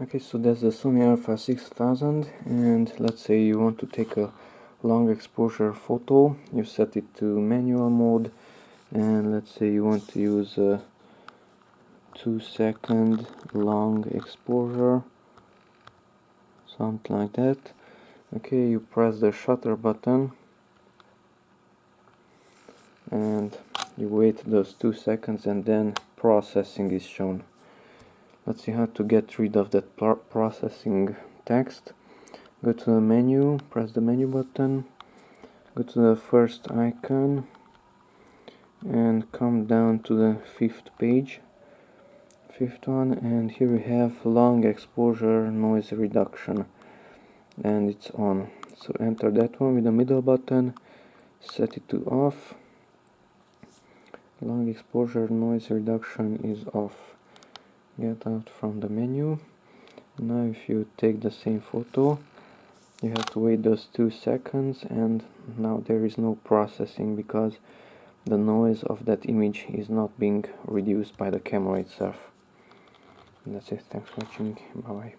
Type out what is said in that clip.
Okay, so that's the Sony A6000, and let's say you want to take a long exposure photo. You set it to manual mode, and let's say you want to use a 2-second long exposure, something like that. Okay, you press the shutter button and you wait those 2 seconds, and then processing is shown. Let's see how to get rid of that processing text. Go to the menu, press the menu button, go to the first icon and come down to the fifth one, and here we have long exposure noise reduction, and it's on. So enter that one with the middle button, set it to off. Long exposure noise reduction is off. Get out from the menu. Now if you take the same photo, you have to wait those 2 seconds, and now there is no processing because the noise of that image is not being reduced by the camera itself. And that's it. Thanks for watching. Bye bye.